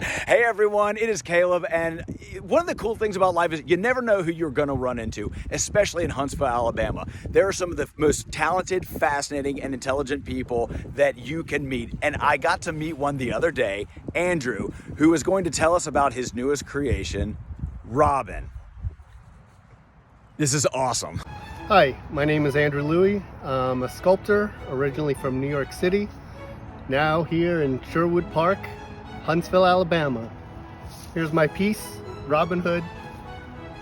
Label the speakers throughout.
Speaker 1: Hey everyone, it is Caleb, and one of the cool things about life is you never know who you're going to run into, especially in Huntsville, Alabama. There are some of the most talented, fascinating, and intelligent people that you can meet, and I got to meet one the other day, Andrew, who is going to tell us about his newest creation, Robin. This is awesome.
Speaker 2: Hi, my name is Andrew Luy. I'm a sculptor, originally from New York City, now here in Sherwood Park, Huntsville, Alabama. Here's my piece, Robin Hood,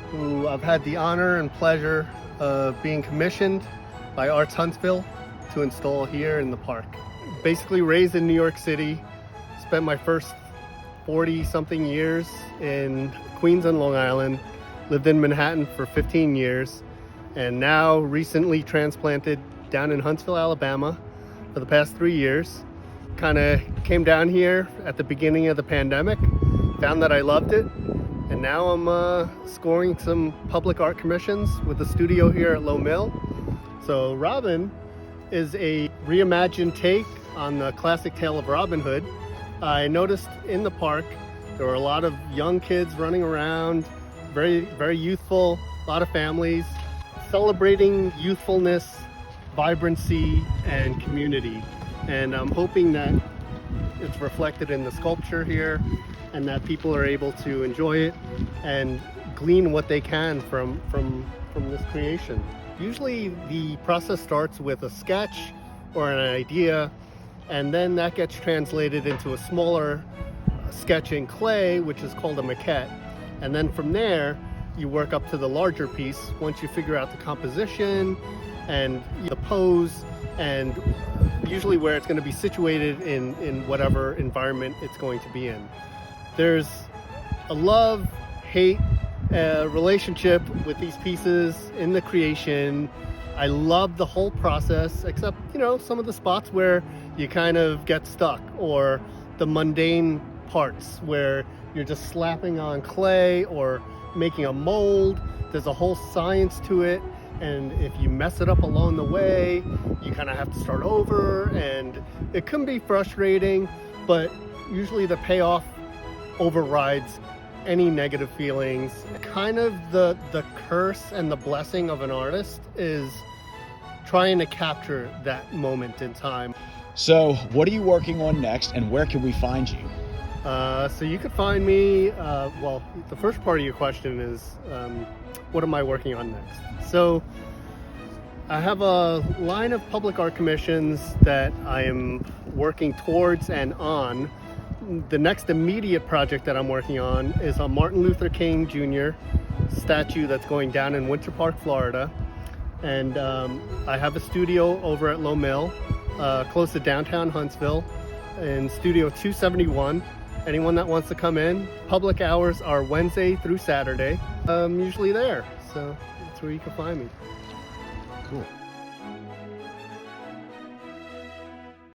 Speaker 2: who I've had the honor and pleasure of being commissioned by Arts Huntsville to install here in the park. Basically raised in New York City, spent my first 40-something years in Queens and Long Island, lived in Manhattan for 15 years, and now recently transplanted down in Huntsville, Alabama for the past 3 years. Kind of came down here at the beginning of the pandemic, found that I loved it, and now I'm scoring some public art commissions with the studio here at Low Mill. So Robin is a reimagined take on the classic tale of Robin Hood. I noticed in the park there were a lot of young kids running around, very youthful, a lot of families, celebrating youthfulness, vibrancy, and community. And I'm hoping that it's reflected in the sculpture here and that people are able to enjoy it and glean what they can from this creation. Usually the process starts with a sketch or an idea, and then that gets translated into a smaller sketch in clay, which is called a maquette. And then from there, you work up to the larger piece once you figure out the composition and the pose, and usually where it's going to be situated in whatever environment it's going to be in. There's a love-hate relationship with these pieces in the creation. I love the whole process, except, some of the spots where you kind of get stuck, or the mundane parts where you're just slapping on clay or making a mold. There's a whole science to it, and if you mess it up along the way, you kind of have to start over, and it can be frustrating, but usually the payoff overrides any negative feelings. Kind of the curse and the blessing of an artist is trying to capture that moment in time.
Speaker 1: So what are you working on next, and where can we find you?
Speaker 2: So you could find me, well, the first part of your question is, what am I working on next? So I have a line of public art commissions that I am working towards and on. The next immediate project that I'm working on is a Martin Luther King Jr. statue that's going down in Winter Park, Florida. And I have a studio over at Low Mill, close to downtown Huntsville, in Studio 271. Anyone that wants to come in, public hours are Wednesday through Saturday. I'm usually there, so that's where you can find me.
Speaker 1: Cool.